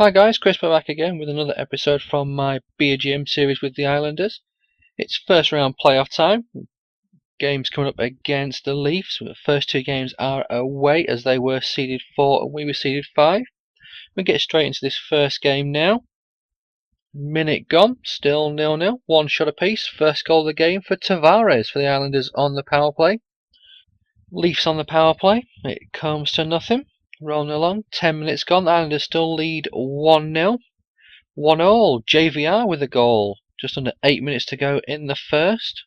Hi guys, Chris back again with another episode from my BGM series with the Islanders. It's first round playoff time. Games coming up against the Leafs. The first two games are away as they were seeded 4 and we were seeded 5. We'll get straight into this first game now. Minute gone, still 0-0, one shot apiece. First goal of the game for Tavares for the Islanders on the power play. Leafs on the power play, it comes to nothing. Rolling along, 10 minutes gone, the Islanders still lead 1-0. 1-all, JVR with a goal. Just under 8 minutes to go in the first.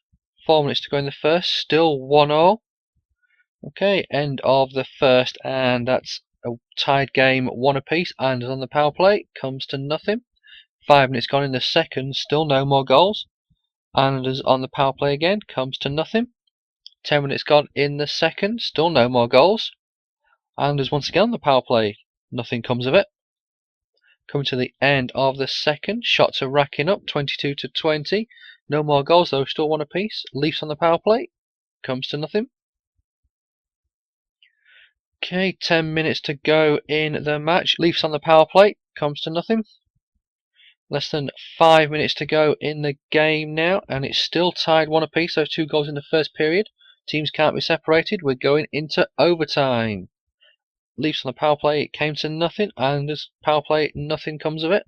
4 minutes to go in the first, still 1-all. Okay, end of the first, and that's a tied game, 1 apiece. Islanders on the power play, comes to nothing. 5 minutes gone in the second, still no more goals. Islanders on the power play again, comes to nothing. 10 minutes gone in the second, still no more goals. Islanders once again on the power play, nothing comes of it. Coming to the end of the second, shots are racking up, 22-20. No more goals though, still 1 apiece. Leafs on the power play, comes to nothing. Okay, 10 minutes to go in the match. Leafs on the power play, comes to nothing. Less than 5 minutes to go in the game now, and it's still tied 1 apiece. Those 2 goals in the first period. Teams can't be separated. We're going into overtime. Leafs on the power play, it came to nothing. Islanders power play, nothing comes of it.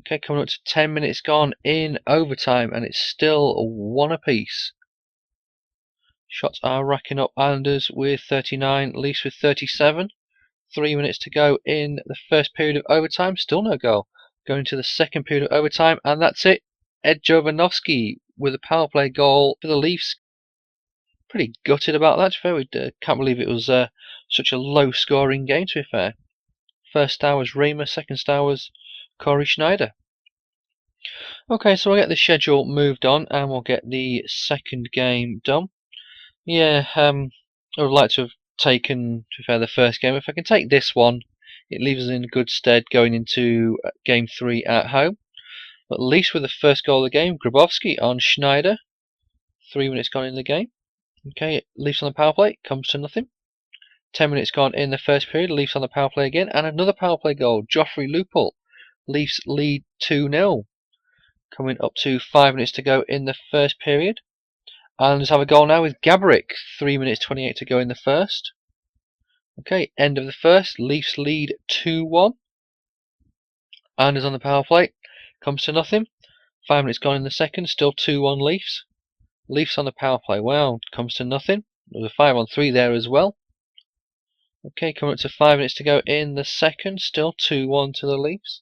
Okay, coming up to 10 minutes gone in overtime, and it's still 1 apiece. Shots are racking up. Islanders with 39, Leafs with 37. 3 minutes to go in the first period of overtime, still no goal. Going to the second period of overtime, and that's it. Ed Jovanovski with a power play goal for the Leafs. Pretty gutted about that. Can't believe it was such a low scoring game, to be fair. First star was Reimer, second star was Corey Schneider. Okay, so we'll get the schedule moved on and we'll get the second game done. Yeah, I would like to have taken, to be fair, the first game. If I can take this one, it leaves us in good stead going into game 3 at home. But at least with the first goal of the game, Grabowski on Schneider. 3 minutes gone in the game. Okay, Leafs on the power play, comes to nothing. 10 minutes gone in the first period, Leafs on the power play again, and another power play goal, Joffrey Lupul. Leafs lead 2-0. Coming up to 5 minutes to go in the first period. Islanders have a goal now with Gabrick. 3 minutes 28 to go in the first. Okay, end of the first. Leafs lead 2-1. Islanders on the power play. Comes to nothing. 5 minutes gone in the second. Still 2-1 Leafs. Leafs on the power play. Well, comes to nothing. There was a 5-on-3 there as well. Okay, coming up to 5 minutes to go in the second. Still 2-1 to the Leafs.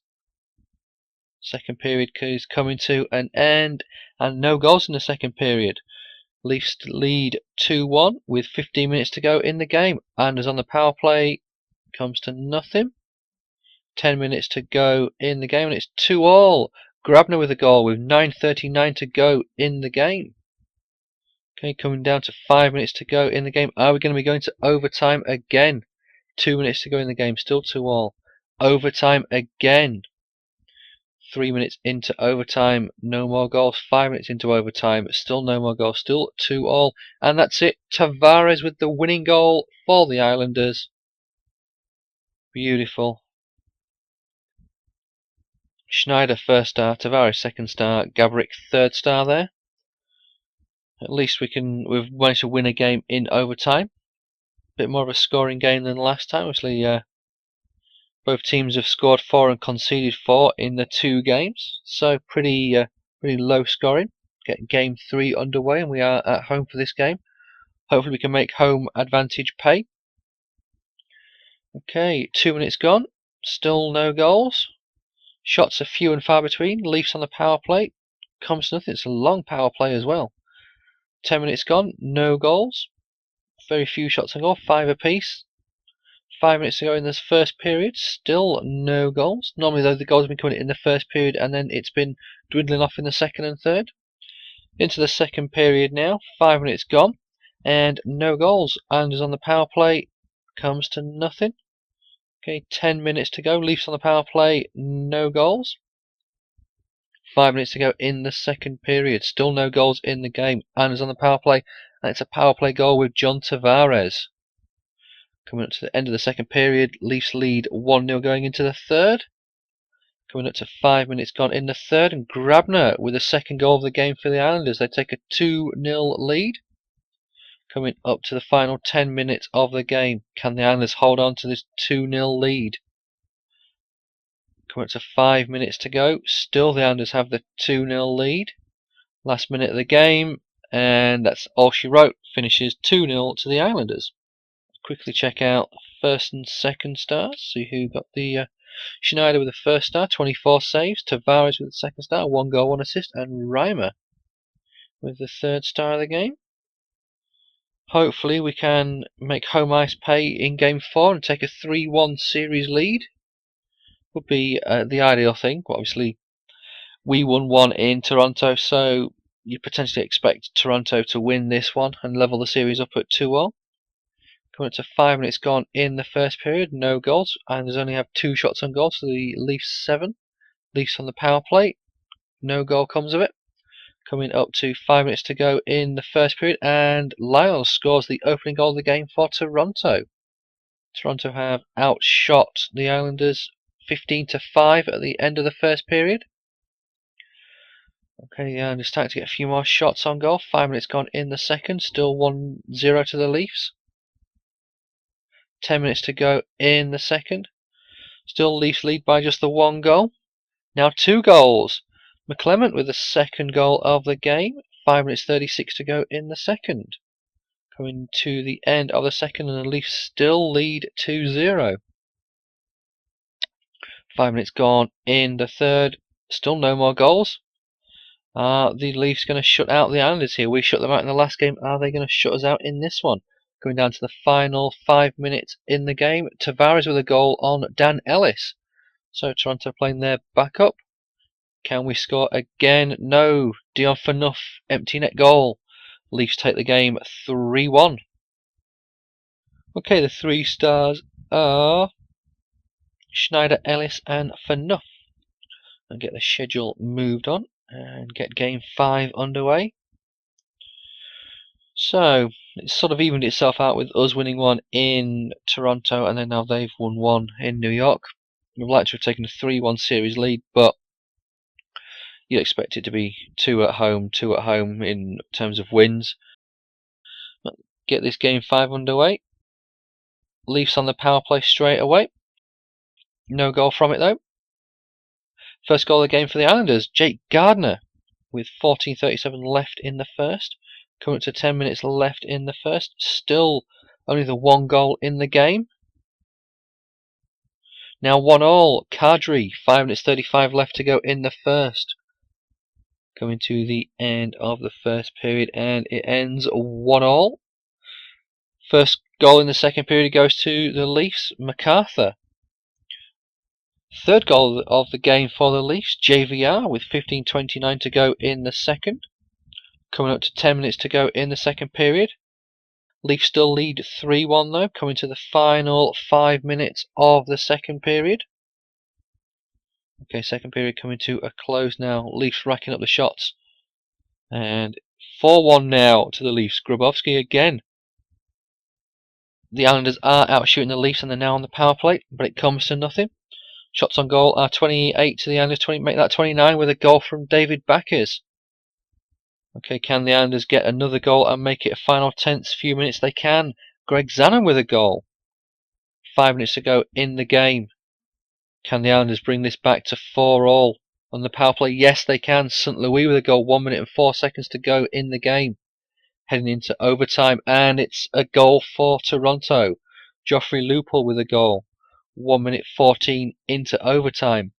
Second period is coming to an end. And no goals in the second period. Leafs lead 2-1 with 15 minutes to go in the game. Islanders on the power play, comes to nothing. 10 minutes to go in the game, and it's 2-all. Grabner with a goal with 9:39 to go in the game. Okay, coming down to 5 minutes to go in the game. Are we going to be going to overtime again? 2 minutes to go in the game, still 2-all. Overtime again. 3 minutes into overtime, no more goals. 5 minutes into overtime, still no more goals, still 2-all. And that's it. Tavares with the winning goal for the Islanders. Beautiful. Schneider first star, Tavares second star, Gabrick third star there. At least we've managed to win a game in overtime. Bit more of a scoring game than last time. Obviously, both teams have scored 4 and conceded 4 in the 2 games, so pretty low scoring. Get game 3 underway, and we are at home for this game. Hopefully we can make home advantage pay. Okay, 2 minutes gone, still no goals. Shots are few and far between. Leafs on the power play, comes to nothing. It's a long power play as well. 10 minutes gone, no goals. Very few shots on goal, 5 apiece. 5 minutes to go in this first period, still no goals. Normally though, the goals have been coming in the first period and then it's been dwindling off in the second and third. Into the second period now, 5 minutes gone, and no goals. Islanders on the power play, comes to nothing. Okay, 10 minutes to go, Leafs on the power play, no goals. 5 minutes to go in the second period, still no goals in the game. Islanders on the power play, and it's a power play goal with John Tavares. Coming up to the end of the second period, Leafs lead 1-0 going into the third. Coming up to 5 minutes gone in the third, and Grabner with the second goal of the game for the Islanders. They take a 2-0 lead. Coming up to the final 10 minutes of the game, can the Islanders hold on to this 2-0 lead? Coming up to 5 minutes to go, still the Islanders have the 2-0 lead. Last minute of the game, and that's all she wrote. Finishes 2-0 to the Islanders. Quickly check out first and second stars. See who got the Schneider with the first star, 24 saves. Tavares with the second star, 1 goal, 1 assist. And Reimer with the third star of the game. Hopefully we can make home ice pay in Game 4 and take a 3-1 series lead. Would be the ideal thing. Obviously, we won 1 in Toronto, so you potentially expect Toronto to win this one and level the series up at 2-all. Coming up to 5 minutes gone in the first period, no goals, and there's only have 2 shots on goal, so the Leafs 7. Leafs on the power play, no goal comes of it. Coming up to 5 minutes to go in the first period, and Lyles scores the opening goal of the game for Toronto. Toronto have outshot the Islanders 15-5 at the end of the first period. Okay, the Islanders starting to get a few more shots on goal. 5 minutes gone in the second, still 1-0 to the Leafs. 10 minutes to go in the second. Still Leafs lead by just the 1 goal. Now 2 goals. McClement with the second goal of the game. 5 minutes 36 to go in the second. Coming to the end of the second, and the Leafs still lead 2-0. 5 minutes gone in the third. Still no more goals. Are the Leafs going to shut out the Islanders here? We shut them out in the last game. Are they going to shut us out in this one? Going down to the final 5 minutes in the game. Tavares with a goal on Dan Ellis. So Toronto playing their backup. Can we score again? No. Dion Phaneuf, empty net goal. Leafs take the game 3-1. Okay, the 3 stars are Schneider, Ellis and Phaneuf. And get the schedule moved on and get game 5 underway. So it's sort of evened itself out with us winning 1 in Toronto, and then now they've won 1 in New York. We'd like to have taken a 3-1 series lead, but you'd expect it to be 2 at home in terms of wins. Get this game 5 underway. Leafs on the power play straight away. No goal from it though. First goal of the game for the Islanders, Jake Gardner, with 14:37 left in the first. Coming up to 10 minutes left in the first. Still only the 1 goal in the game. Now 1-all. Kadri, 5 minutes 35 left to go in the first. Coming to the end of the first period, and it ends 1-all. First goal in the second period goes to the Leafs, MacArthur. Third goal of the game for the Leafs, JVR, with 15:29 to go in the second. Coming up to 10 minutes to go in the second period. Leafs still lead 3-1 though, coming to the final 5 minutes of the second period. Okay, second period coming to a close now. Leafs racking up the shots. And 4-1 now to the Leafs. Grabowski again. The Islanders are outshooting the Leafs and they're now on the power play, but it comes to nothing. Shots on goal are 28 to the Islanders, 20, make that 29 with a goal from David Backes. Okay, can the Islanders get another goal and make it a final tense few minutes? They can. Greg Zanon with a goal. 5 minutes to go in the game. Can the Islanders bring this back to 4-all on the power play? Yes, they can. St. Louis with a goal. 1 minute and 4 seconds to go in the game. Heading into overtime, and it's a goal for Toronto. Joffrey Lupul with a goal. 1 minute 14 into overtime.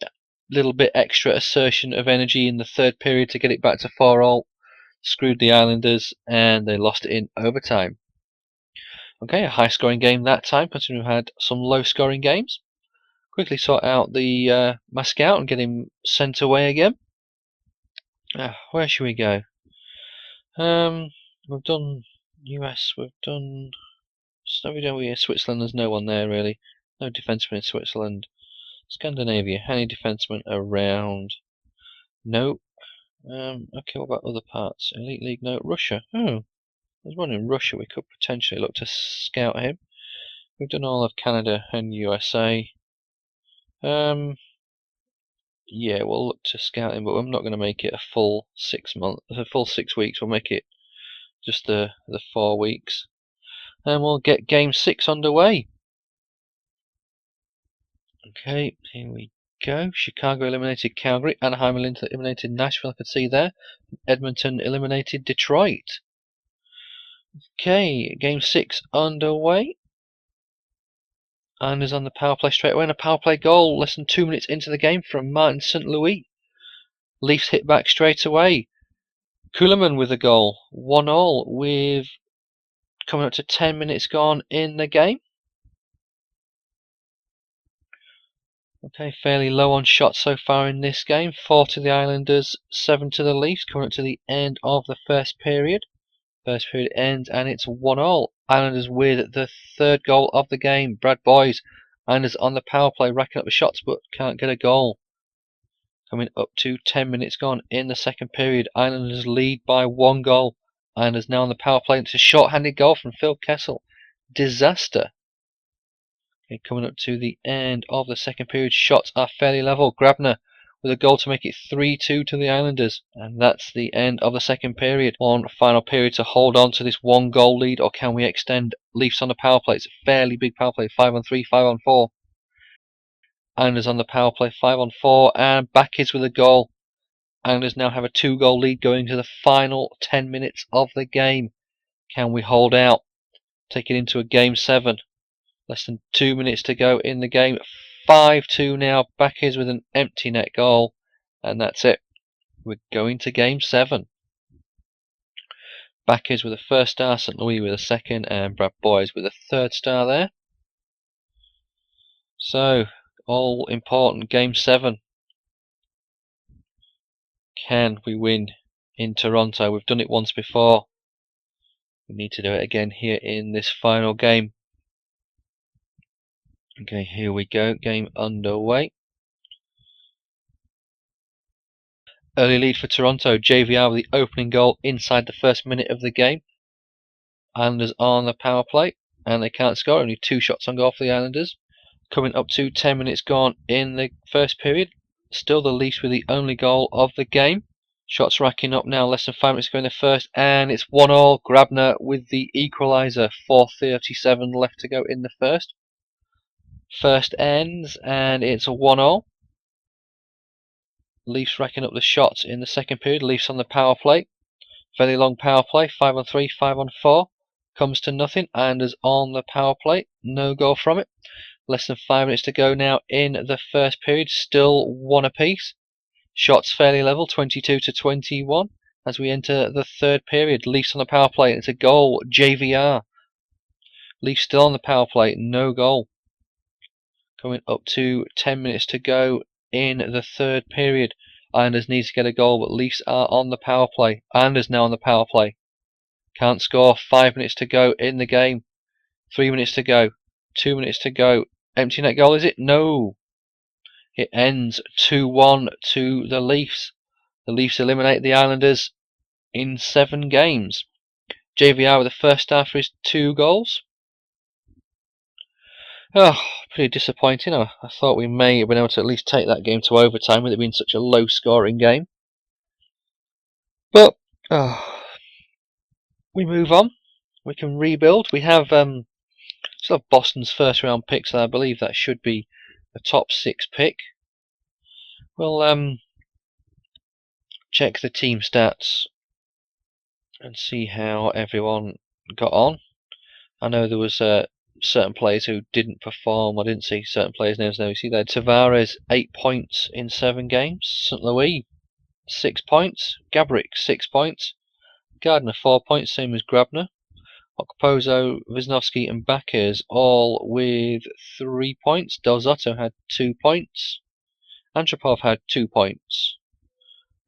A little bit extra assertion of energy in the third period to get it back to 4-all. Screwed the Islanders, and they lost it in overtime. Okay, a high scoring game that time, considering we've had some low scoring games. Quickly sort out the my scout and get him sent away again. Where should we go? We've done US, we've done... So we done with Switzerland, there's no one there really. No defenseman in Switzerland. Scandinavia, any defenseman around? No. Okay, what about other parts? Elite League, no. Russia, oh. There's one in Russia, we could potentially look to scout him. We've done all of Canada and USA. Yeah, we'll look to scouting, but I'm not going to make it a full 6 months, a full 6 weeks. We'll make it just the 4 weeks, and we'll get Game 6 underway. Okay, here we go. Chicago eliminated Calgary. Anaheim eliminated Nashville. I could see there. Edmonton eliminated Detroit. Okay, Game 6 underway. Islanders on the power play straight away, and a power play goal less than 2 minutes into the game from Martin St. Louis. Leafs hit back straight away. Kuhlman with a goal, 1-1 with coming up to 10 minutes gone in the game. Okay, fairly low on shots so far in this game. 4 to the Islanders, 7 to the Leafs, coming up to the end of the first period. First period ends and it's 1-1. Islanders with the third goal of the game. Brad Boyes. Islanders on the power play, racking up the shots but can't get a goal. Coming up to 10 minutes gone in the second period. Islanders lead by 1 goal. Islanders now on the power play. It's a short-handed goal from Phil Kessel. Disaster. Okay, coming up to the end of the second period. Shots are fairly level. Grabner with a goal to make it 3-2 to the Islanders. And that's the end of the second period. One final period to hold on to this 1 goal lead, or can we extend? Leafs on the power play. It's a fairly big power play. 5-on-3, 5-on-4. Islanders on the power play. 5-on-4. And Backes with a goal. Islanders now have a 2-goal lead going to the final 10 minutes of the game. Can we hold out? Take it into a Game 7. Less than 2 minutes to go in the game. 5-2 now. Backes with an empty net goal. And that's it. We're going to Game 7. Backes with a first star. St. Louis with a second. And Brad Boyes with a third star there. So, all important Game 7. Can we win in Toronto? We've done it once before. We need to do it again here in this final game. Okay, here we go. Game underway. Early lead for Toronto. JVR with the opening goal inside the first minute of the game. Islanders on the power play, and they can't score. Only 2 shots on goal for the Islanders. Coming up to 10 minutes gone in the first period. Still the Leafs with the only goal of the game. Shots racking up now. Less than 5 minutes to go in the first, and it's 1-1. Grabner with the equaliser. 4:37 left to go in the first. First ends, and it's a 1-1. Leafs racking up the shots in the second period. Leafs on the power play. Fairly long power play. 5-on-3, 5-on-4. Comes to nothing. Islanders on the power play. No goal from it. Less than 5 minutes to go now in the first period. Still 1 apiece. Shots fairly level. 22-21 as we enter the third period. Leafs on the power play. It's a goal. JVR. Leafs still on the power play. No goal. Coming up to 10 minutes to go in the third period. Islanders need to get a goal, but Leafs are on the power play. Islanders now on the power play. Can't score. 5 minutes to go in the game. 3 minutes to go. 2 minutes to go. Empty net goal, is it? No. It ends 2-1 to the Leafs. The Leafs eliminate the Islanders in 7 games. JVR with the first star for his 2 goals. Oh, pretty disappointing. I thought we may have been able to at least take that game to overtime with it being such a low scoring game. But we move on. We can rebuild. We have still have Boston's first round pick, so I believe that should be a top 6 pick. We'll check the team stats and see how everyone got on. I know there was certain players who didn't perform. I didn't see certain players' names now. You see there, Tavares 8 points in 7 games. St. Louis 6 points. Gabrick 6 points. Gardner 4 points, same as Grabner. Okposo, Wisnowski and Backes all with 3 points. Del Zotto had 2 points. Antropov had 2 points.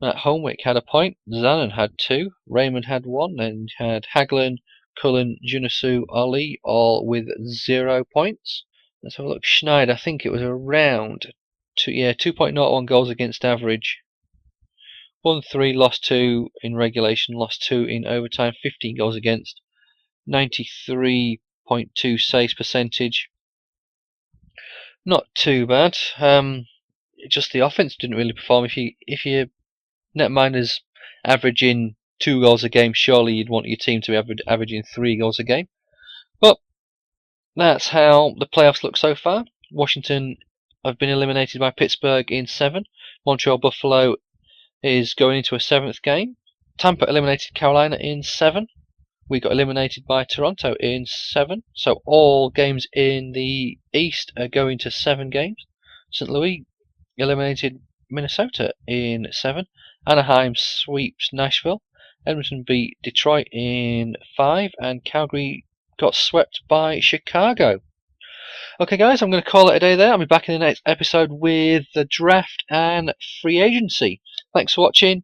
Matt Holmwick had a point. Zanon had 2. Raymond had 1. And had Hagelin, Cullen, Junisu, Ali all with 0 points. Let's have a look. Schneider, I think it was around 2.01 goals against average. Won 3, lost 2 in regulation, lost 2 in overtime, 15 goals against, 93.6 .2 saves percentage. Not too bad. Just the offense didn't really perform. If your netminder's averaging 2 goals a game, surely you'd want your team to be averaging 3 goals a game. But that's how the playoffs look so far. Washington have been eliminated by Pittsburgh in 7. Montreal Buffalo is going into a 7th game. Tampa eliminated Carolina in 7. We got eliminated by Toronto in 7. So all games in the East are going to 7 games. St. Louis eliminated Minnesota in 7. Anaheim sweeps Nashville. Edmonton beat Detroit in 5. And Calgary got swept by Chicago. Okay guys, I'm going to call it a day there. I'll be back in the next episode with the draft and free agency. Thanks for watching.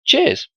Cheers.